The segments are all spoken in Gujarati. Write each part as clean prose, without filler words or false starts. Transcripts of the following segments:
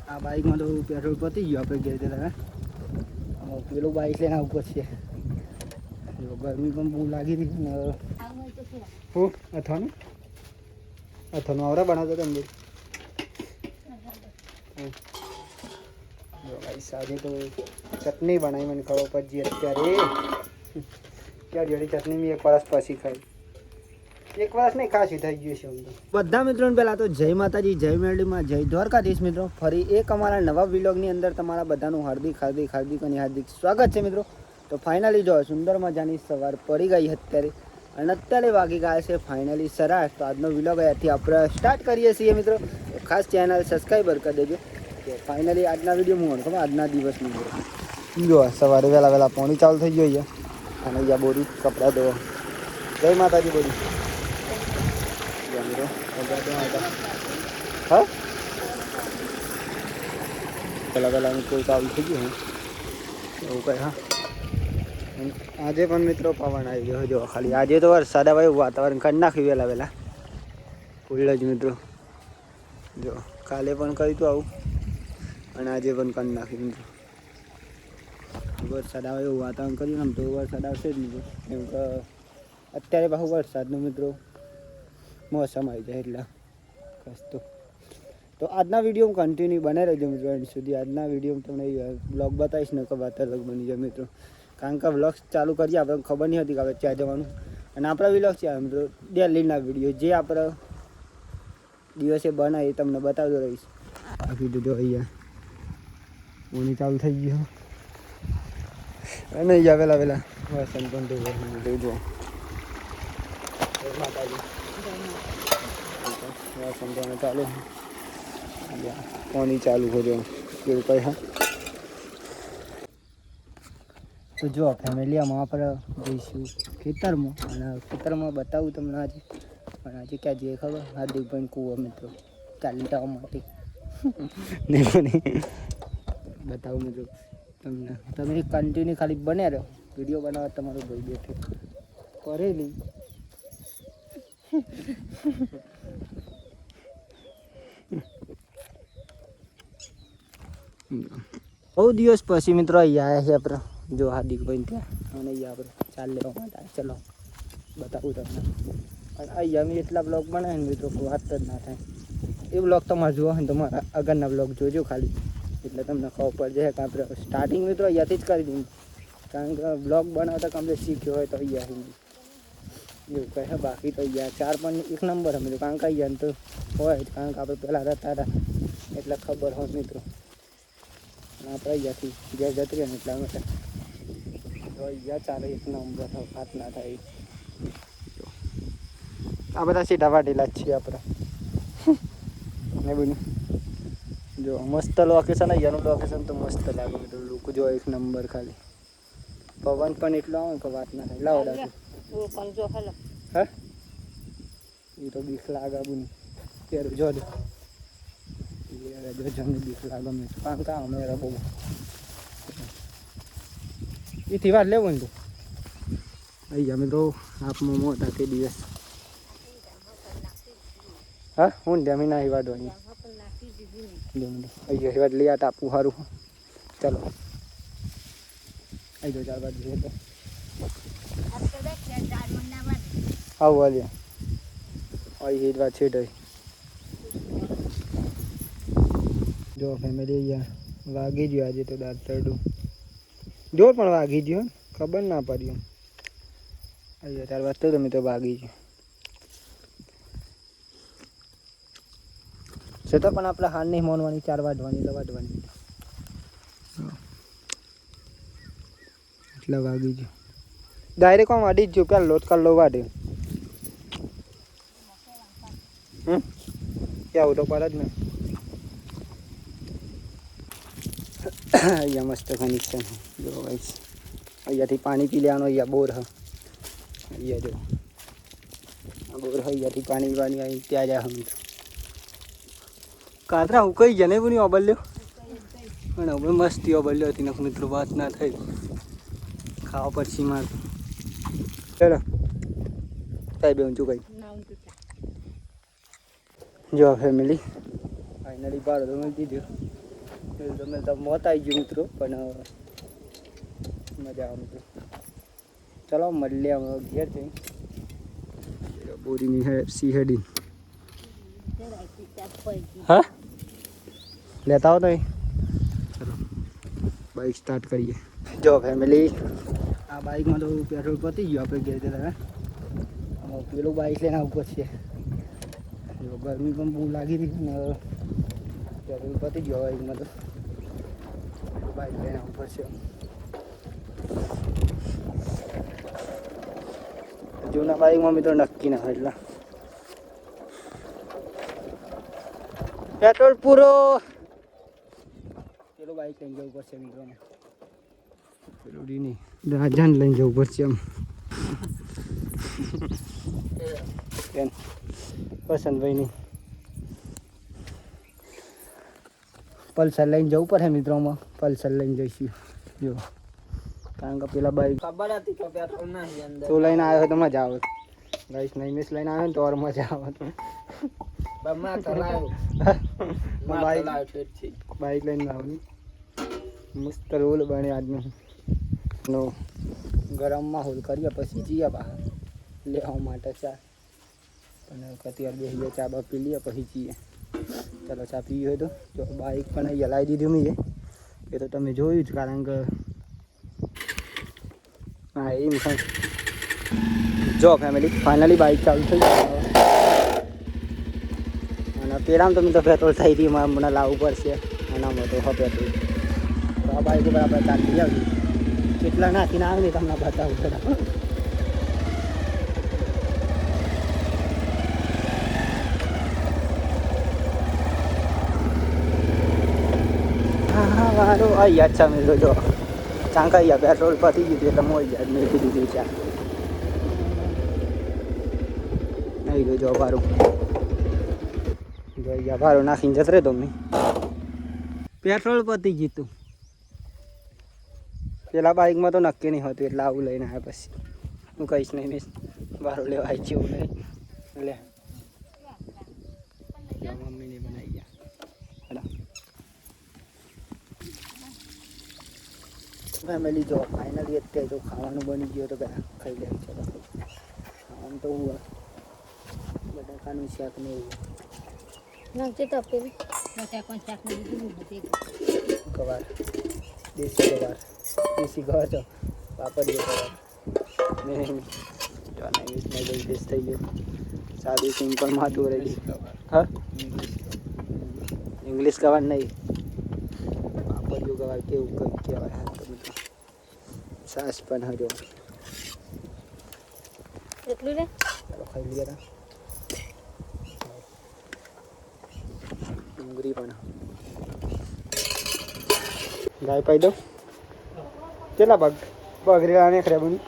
આ બાઇકમાં તો પેટ્રોલ પતી ગયું આપણે ઘેર જતા. પેલું બાઇક લઈને આવું પડશે. ગરમી પણ બહુ લાગી રહી છે ને. હું અથવાનું આવરા બનાવતો હતો અંદર. આજે તો ચટણી બનાવી મને ખબર પડજી અત્યારે. ક્યાં જોડી ચટણી મેં એક વર્ષ પછી ખાઈ. એક વર્ષ નહીં ખાસી થઈ ગયું છે. બધા મિત્રોને પહેલાં તો જય માતાજી, જય મેરડીમાં, જય દ્વારકાધીશ મિત્રો. ફરી એક અમારા નવા વિલોગની અંદર તમારા બધાનું હાર્દિક અને હાર્દિક સ્વાગત છે મિત્રો. તો ફાઇનલી જો સુંદર મજાની સવાર પડી ગઈ અત્યારે અને અત્યારે વાગી ગયા છે ફાઇનલી સરાશ. તો આજનો વિલોગ અહીંયાથી આપણે સ્ટાર્ટ કરીએ છીએ મિત્રો. તો ખાસ ચેનલ સબસ્ક્રાઈબર કરી દેજો. તો ફાઇનલી આજના વિડીયો હું ખબર આજના દિવસની જો સવારે વહેલા પાણી ચાલુ થઈ ગયું અને અહીંયા બોરી કપડાં ધોવા. જય માતાજી બોરી. હા પહેલાં કોઈ ચાલુ થઈ ગયું એવું કંઈ. હા આજે પણ મિત્રો પવન આવી ગયો જો ખાલી. આજે તો વરસાદ આવે એવું વાતાવરણ કરી નાખ્યું વહેલા ફૂલ જ મિત્રો. જો કાલે પણ કર્યું હતું આવું અને આજે પણ કરી નાખ્યું મિત્રો. વરસાદ આવે એવું વાતાવરણ કર્યું આમ તો વરસાદ આવશે જ મિત્રો. કેમ કે અત્યારે પાછું વરસાદનું મિત્રો મોસમ આવી જાય એટલે ખાસ તો આજના વિડીયો કન્ટિન્યુ બનાવી રહેજો મિત્રો એન્ડ સુધી. આજના વિડીયો તમને બ્લોગ બતાવીશ ને કે વાત અલગ બની જાય મિત્રો. કારણ કે વ્લોગ્સ ચાલુ કરીએ આપણે ખબર નહીં હતી કે આપણે ક્યાં જવાનું. અને આપણા વ્લોગ છે મિત્રો ડેલીના વિડીયો જે આપણે દિવસે બનાવીએ તમને બતાવતો રહીશ. બાકી તો જો અહીંયા ઓની ચાલુ થઈ ગયું અને અહીંયા વહેલા વાસણ પણ જો માતાજી વાસણ પણ ચાલુ પાણી ચાલુ કરજો કેવું કંઈ. હા તો જો ફેમિલી આમાં આપણે જઈશું ખેતરમાં અને ખેતરમાં બતાવું તમને આજે. પણ આજે ક્યાં જઈએ ખબર? હાર્દિકભાઈ કૂવો મિત્રો ચાલી જવા માટે બતાવું મિત્રો તમને. તમે કન્ટિન્યુ ખાલી બન્યા રહો. વિડીયો બનાવવા તમારો ભાઈ બેઠો કરેલી બહુ દિવસ પછી મિત્રો અહીંયા આવ્યા છે આપણે. જો હાર્દિકભાઈ ત્યાં અને અહીંયા આપણે ચાલ લેવા માટે. ચલો બતાવું તમને. અને અહીંયા મેં એટલા બ્લોગ બનાવે ને મિત્રો વાત જ ના થાય. એ બ્લોગ તમારે જોવા હોય ને તો મારા આગળના બ્લોગ જોજો ખાલી, એટલે તમને ખબર પડે છે કે આપણે સ્ટાર્ટિંગ મિત્રો અહીંયાથી જ કરી દઉં. કારણ કે બ્લોગ બનાવતા કમ્પ્લીટ શીખ્યો હોય તો અહીંયા એવું કહે. બાકી તો અહીંયા 4 પણ એક નંબર અમે તો. કારણ કે અહીંયા તો હોય જ, કારણ કે આપણે પહેલાં રહેતા હતા એટલે ખબર હોય મિત્રો. આપણે અહીંયાથી ઘેર જતી રહે ને એટલા માટે તો અહીંયા ચાલે એક નંબર વાત ના થાય. આ બધા સીધા વાટેલા જ છીએ આપણે ને બધું. જો મસ્ત લોકેશન અહીંયાનું લોકેશન તો મસ્ત લાગે મિત્રો. લોકો જો એક નંબર ખાલી. પવન પણ એટલો આવે કે વાત ના થાય. લાવો દાદા હા એ તો બીક લાગે બુની ત્યારે જો જમને બીક લાગે મેં. કારણ કે અમે બહુ એથી વાત લેવું ને તો અહીંયા અમે તો આપમાં મોટા તે દિવસ. હા હું જમીન આવી વાટવાની અહીંયા વાત લઈ આપવું સારું. ચાલો આવી જાઓ 4 વાગે તો આવું હાલ્યા અહીં વાત છે. જો ફેમિલી અહીંયા વાગી ગયો આજે તો દાંત તરડું જોર પણ વાગી ગયો ખબર ના પડી. અહીંયા 4 વાગતો તમે તો વાગી ગયો છતાં પણ આપણે હાર નહીં માનવાની. 4 વાગવાની એટલે વાગવાની એટલે વાગી ગયો. ડાયરેક્ટ આમ વાડી જ ગયો. પેલા લોટ કાઢ લો વાડે આવું તો પર જ ને. અહીંયા મસ્ત કનેક્શન જો ભાઈ. અહીંયાથી પાણી પી લેવાનું. અહીંયા બોર હ અહીંયા જો બોર હ. અહીંયાથી પાણી પીવાની અહીં ત્યાં જાય હમ કાતરા હું કઈ ગયા નહીં બની ઓબલ્યો પણ હવે મસ્તી ઓબલ્યો હતી ને મિત્રો વાત ના થઈ. ખાવા પછી માર ચલો સાહેબ ઊંચું કઈ જો ફેમિલી ફાઇનલી બાર તો મળી દીધું તો મોત આવી ગયું મિત્રો, પણ મજા આવે મિત્રો. ચલો મળીએ હવે ઘેર જઈ. બોરીની સિંહડી હા લેતા આવો તો ચલો બાઇક સ્ટાર્ટ કરીએ. જો ફેમિલી આ બાઇકમાં તો પેટ્રોલ પતી ગયું આપણે ઘેર જતા. પેલું બાઇક લઈને આવવું પડશે. જો ગરમી પણ બહુ લાગી રહી ને પેટ્રોલ પતી ગયો બાઇકમાં તો બાઇક લઈને આવવું પડશે. જૂના બાઇકમાં મિત્રો નક્કી ના હોય એટલે પેટ્રોલ પૂરો. પેલું બાઇક લઈને જવું પડશે મિત્રોને. પેલું નહીં રાજાને લઈને જવું પડશે એમ પસંદભાઈ નહીં પલ્સર લઈને જવું પડે મિત્રોમાં. પલ્સર લઈને જઈશું જો, કારણ કે પેલા બાઈક ખબર હતી કે પેટ્રોલ નહીં અંદર. તું લઈને આવ્યો તો મજા આવે ગાઈસ. નહીં મિસ લઈને આવ્યો ને તો મજા આવે. બાઈક લઈને લાવવાની મસ્ત રોલ બને આજનો નો. ગરમ માહોલ કરીએ પછી જઈએ બહાર લેવા માટે ચા. પણ અત્યારે બેસીએ ચા બા પી લઈએ પછી જઈએ. ચાલો ચા પીવી હોય તો જો બાઈક પણ અહીંયા લાવી દીધી મેં. એ તો તમે જોયું જ, કારણ કે હા એમ છે. જો ફેમિલી ફાઇનલી બાઇક ચાલુ થઈ ગઈ અને પેલામાં તો મેં તો પેટ્રોલ થઈ હતી. મને લાવવું પડશે આનામાં તો પેટ્રોલ. તો આ બાઇક ઉપર આપણે ચાલી આવી કેટલા નાખીને આવે ને તમને બતાવું જરા. હા મારું અહીંયા અચ્છા મેં જો ચાંકા અહીંયા પેટ્રોલ પતી ગયું એટલે મોઈ જાય મેં કીધું ચા આવી ગયો. જો ભારું જો અહીંયા ભારું નાખીને જત રહે તો મેં પેટ્રોલ પતી ગયું તું. પેલા બાઇકમાં તો નક્કી નહીં હોતું એટલે આવું લઈને આવ્યા. પછી હું કહીશ નહીં મિસ ભારું લેવા આવી જેવું નહીં લે મમ્મીને બનાવી ગયા. ફેમિલી જો ફાઇનલી અત્યારે તો ખાવાનું બની ગયું તો પહેલાં ખાઈ લે. ચલો આમ તો હું બટાકાનું શાક ને એવું ગવાર દેશી ગવાર તો વાપરીએ ગવાર નહીં બહુ ટેસ્ટ થઈ ગયો. સાદી સિમ્પલ માથું રેડી. હા ઇંગ્લિશ ગવાર નહીં વાપર્યું ગવાર કેવું કંઈક કહેવાય. સાસ પણ હજો એટલું લે ચાલો ખાઈ લઈએ. ડુંગળી પણ ગાય પાઈ દો. કેટલા બગરેલા ને ખરે બની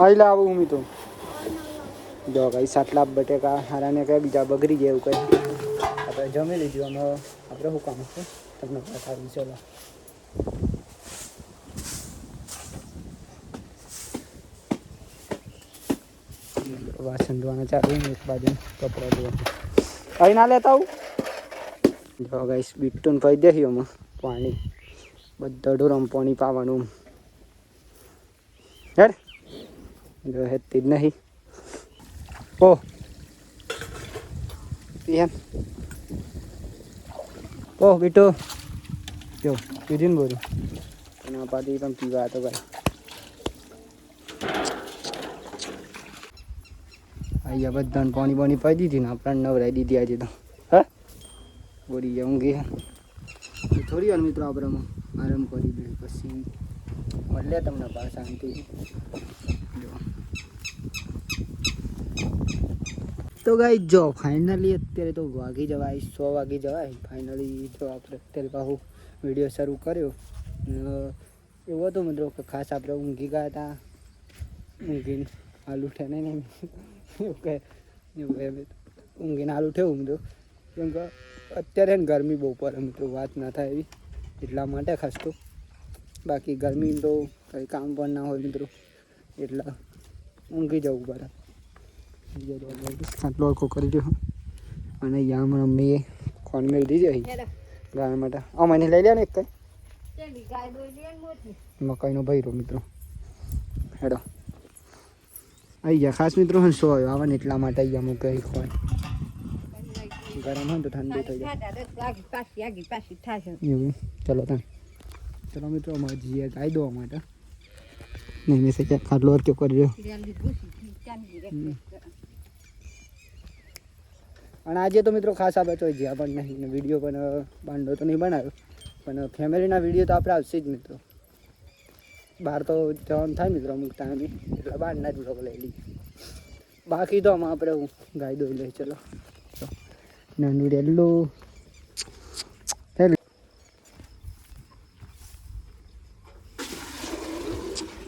આઈ લાવું હું તો જો ભાઈ સાટલા બટેકા હારા ને કહે બીજા બગડી ગયા એવું કહે. આપણે જમી લીધું અમે આપણે શું કામ છે તમને બતાવ્યું. ચલો વાસણ ધોવાના ચાલુ એક બાજુ કપડાં ધોવાના અહીં ના લેતા આવું. જો ગાઈસ બીટું પાઈ દેખી અમે પાણી બધા ઢોરમ પાણી પાવાનું હેડ જો હેતી જ નહીં. ઓહ પીએમ ઓહ બીટો જો પીધી ને બોલું એના પાછી પણ પીવા તો ભાઈ અહીંયા બધાને પાણી પાણી પાઈ દીધી ને આપણને નવરાઈ દીધી આજે તો. હા બોરી ગયા ઊંઘી થોડી વાર મિત્રો આપણે આરામ કરી દઈએ પછી મળ્યા તમને પાછા શાંતિ. તો ગાઈ જો ફાઇનલી અત્યારે તો વાગી જવાય 100 વાગી જવાય. ફાઇનલી જો આપણે અત્યારે પાછું વિડીયો શરૂ કર્યો. એવો હતો મિત્રો કે ખાસ આપણે ઊંઘી ગયા હતા. ઊંઘીને હાલ ઉઠે નહીં એવું કહે ઊંઘીને હાલ ઉઠે મિત્રો. કેમ કે અત્યારે ને ગરમી બહુ પડે મિત્રો વાત ના થાય એવી એટલા માટે ખાસ તો. બાકી ગરમી તો કંઈ કામ પણ ના હોય મિત્રો એટલા ઊંઘી જવું પડે. ખાટલો આખો કરી દો અને અહીંયા હમણાં મેં ફોન મેળ દીજે અહીં ગાય માટે મને લઈ લે ને એક કઈ મકાઈનો ભૈરો મિત્રો હેડો આવી ગયા ખાસ મિત્રો હંસો આવ્યો આવા ને એટલા માટે આવી ગયા મૂકે હોય ગરમ હોય તો ઠંડુ થઈ જાય એવું ચલો તમે ચલો મિત્રો અમારે જઈએ ગાય દોવા માટે નહીં મેં ક્યાં ખાટલો વર્ક્યો કરી અને આજે તો મિત્રો ખાસ આપણે તો જ્યાં પણ નહીં વિડીયો પણ બાંધો તો નહીં બનાવ્યો પણ ફેમિલીના વિડીયો તો આપણે આવશે જ મિત્રો બહાર તો જવાનું થાય મિત્રો અમુક ટાઈમે એટલે બહારના જ બ્લોગ લઈ લઈએ બાકી તો આમાં આપણે હું ગાય દોઈ લઈ ચલો નાનું રેલું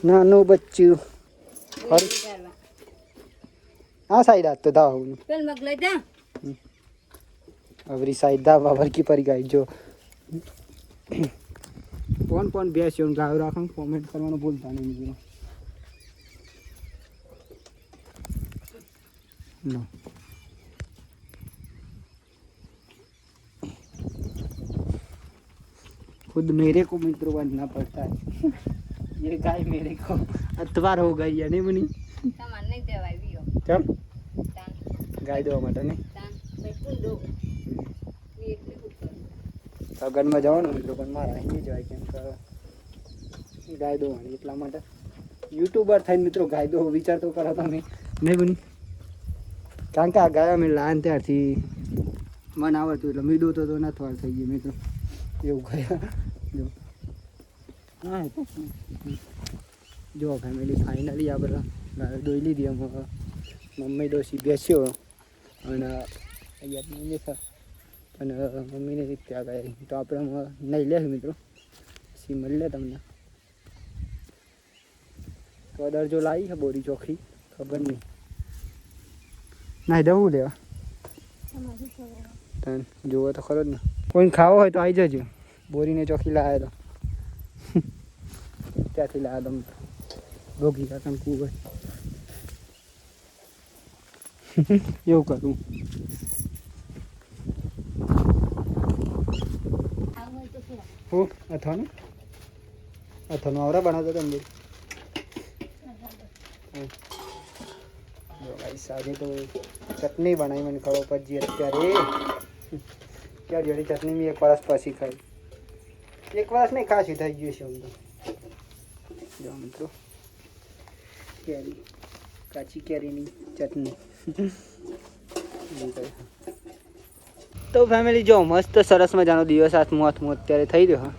નાનું બચ્ચું આ સાઈડ આજ તો દાવ અવરી સાઈડ દા બાબર કી પરી ગાય જો કોણ બેસ્યો ગાયો રાખો કોમેન્ટ કરવાનું ભૂલતા નહીં મિત્રો नो खुद मेरे को मित्र बनना पड़ता है ये गाय मेरे को अतवार हो गई है नहीं बनी सामान नहीं देवाय भी हो चल तान गाय दो मत नहीं तान मैं कुल दो ये एक ऊपर सगन में जाओ ना मित्रों पण मारा ही जाय केम का गाय दो એટલા માટે યુટ્યુબર થઈને મિત્રો ગાય દો વિચાર તો કરો તમે નહીં બની કારણ કે આ ગાય અમે લાન ત્યારથી મને આવડતું એટલે મીડો તો નથી વાર થઈ ગઈ મિત્રો એવું ગયા જો હા જો ફેમિલી ફાઇનલી આપણે ગાય દોઈ લીધી અમે મમ્મી ડોસી બેસ્યો અને અહીંયા મમ્મી સર અને મમ્મીને ત્યાં ગયા તો આપણે નહીં લે મિત્રો પછી મળી લે તમને કદર જો લાવી છે બોરી ચોખી ખબર નહીં ના દવું લેવા તને જોવો તો ખરો જ ને કોઈ ખાવો હોય તો આવી જજો બોરીને ચોખી લાવે તો ત્યાંથી લાવે તમે ભોગી કાકાને કૂ હોય એવું કરું હું અથાનું આવરા બનાવતો તમે આજે તો ચટણી બનાવી મને ખબર પછી અત્યારે ક્યાં જોડી ચટણી મેં એક વરસ પછી ખાઈ એક વરસ નહીં ખાસી થઈ ગયું છે હું તો જો મિત્રો કેરી કાચી કેરીની ચટણી તો ફેમિલી જો મસ્ત સરસ મજાનો દિવસ હાથમાં અત્યારે થઈ રહ્યો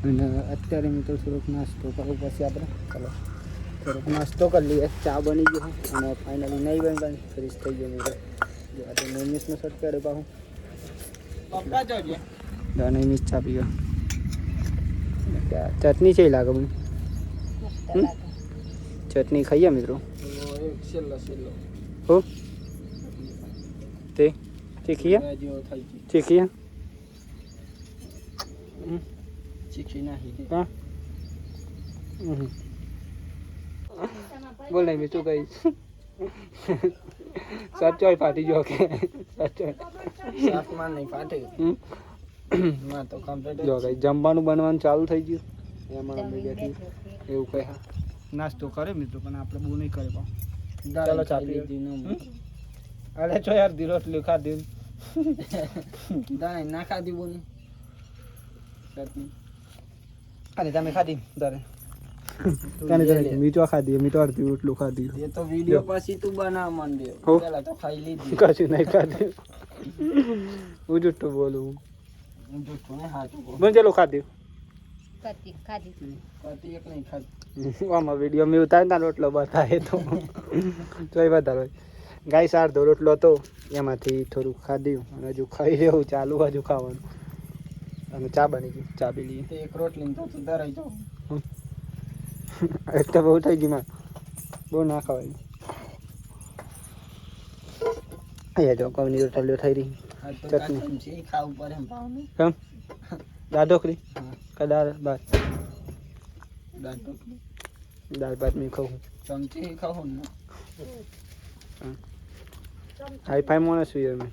અને અત્યારે મિત્રો થોડોક નાસ્તો કરવો પછી આપણે ચલો થોડોક નાસ્તો કરી લઈએ ચા બની ગયો અને ફાઇનલી નહીં બની પણ ફ્રીજ થઈ ગયો મિત્રો જો આ તો નૈમિષનો શર્ટ પહેરે પાછું નૈમિષ ચા પીવો ચટણી છે લાગે મને ચટણી ખાઈએ મિત્રો હો તે ચીખીએ ચીખીએ ચીખી નાખી હા બોલ નહીં તું કઈ સચોય ફાટી ગયો કે સચોય નહીં ફાટે તો કમ્પ્લીટ જો કઈ જમવાનું બનવાનું ચાલુ થઈ ગયું એમાં અમે બેઠી એવું કહે નાસ્તો કરે મિત્રો પણ આપણે બહુ નહીં કરે પણ ચાલો ચા પી અરે છો યાર દી રોટલી ખાધી દાણે ના ખાધી બોલ અરે તમે ખાધી તારે મીઠો ખાધી મીઠો અડધી રોટલું ખાધી એ તો વિડિયો પછી તું બનાવ માંડ્યો પેલા તો ખાઈ લીધી કશું નહીં ખાધી હું જુઠ્ઠું બોલું હું જુઠ્ઠું ને સાચું બોલું બોલ ચલો ખાધી ખાધી એક નહીં ખાધી આમાં વિડીયો મેં ઉતાર રોટલો બતાવે તો જોઈ વધારે ગાય અડધો રોટલો હતો એમાંથી થોડુંક ખાધ્યું અને હજુ ખાઈ રહ્યું ચાલુ હજુ ખાવાનું અને ચા બની ગઈ ચા પી લઈએ એક રોટલી તો ધરાઈ જાઉં એક તો બહુ થઈ ગઈ માં બહુ ના ખવાય અહીંયા જો કવની રોટલીઓ થઈ રહી ચટણી ખાવું પડે કેમ દાળ ઢોકળી કે દાળ ભાત દાળ ભાત મેં ખાવું ચમચી ખાવું ને હાઈ ફાઈ માણસ છું યાર મેં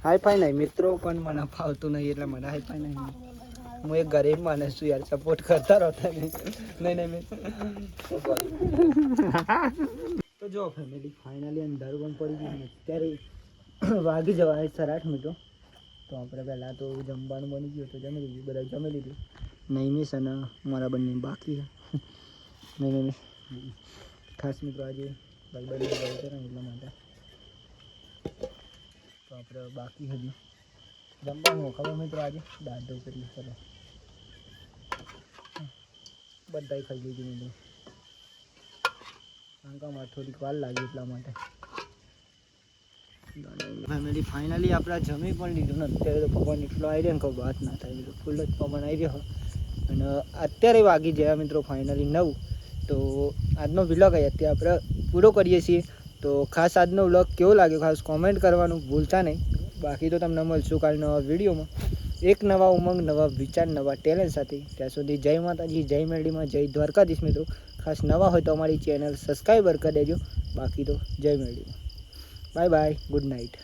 હાઈફાઈ નહીં મિત્રો, પણ મને ફાવતું નહીં એટલે મને હાઈફાઈ નહીં. હું એક ગરીબ માણસ છું યાર, સપોર્ટ કરતા રહો તમે. નહીં તો જો ફેમિલી ફાઇનલી અંધારું પણ પડી ગયું ને અત્યારે વાગી જવાય 8:30 મિત્રો. તો આપણે પહેલાં તો જમવાનું બની ગયું તો જમી લીધું, બધા જમી લીધું. નૈમિષ અને મારા બંને બાકી છે. નહીં ખાસ મિત્રો આજે ભાઈ છે ને એટલા માટે તો આપણે બાકી હજી જમવાનું ખબર મિત્રો આજે દાળ ઢોકળી. ચલો બધા ખાઈ લીધું મિત્રો, કારણ કે અમારે થોડીક વાર લાગી એટલા માટે. ફેમિલી ફાઇનલી આપણે જમી પણ લીધું ને અત્યારે તો પવન એટલો આવી રહ્યો ને કોઈ વાત ના થાય મિત્રો, ફૂલ જ પવન આવી રહ્યો. અને અત્યારે વાગી ગયા મિત્રો ફાઇનલી 9. તો આજનો વ્લોગ અત્યારે આપણે પૂરો કરીએ છીએ. તો ખાસ આજનો વ્લોગ કેવો લાગ્યો ખાસ કોમેન્ટ કરવાનું ભૂલતા નહીં. બાકી તો તમને મળશું કાલે નવા વિડીયોમાં એક નવા ઉમંગ, નવા વિચાર, નવા ટેલેન્ટ સાથે. ત્યાં સુધી જય માતાજી, જય મેરડીમાં, જય દ્વારકાધીશ મિત્રો. ખાસ નવા હોય તો અમારી ચેનલ સબસ્ક્રાઈબર કરી દેજો. બાકી તો જય મેરડીમાં. Bye bye, good night.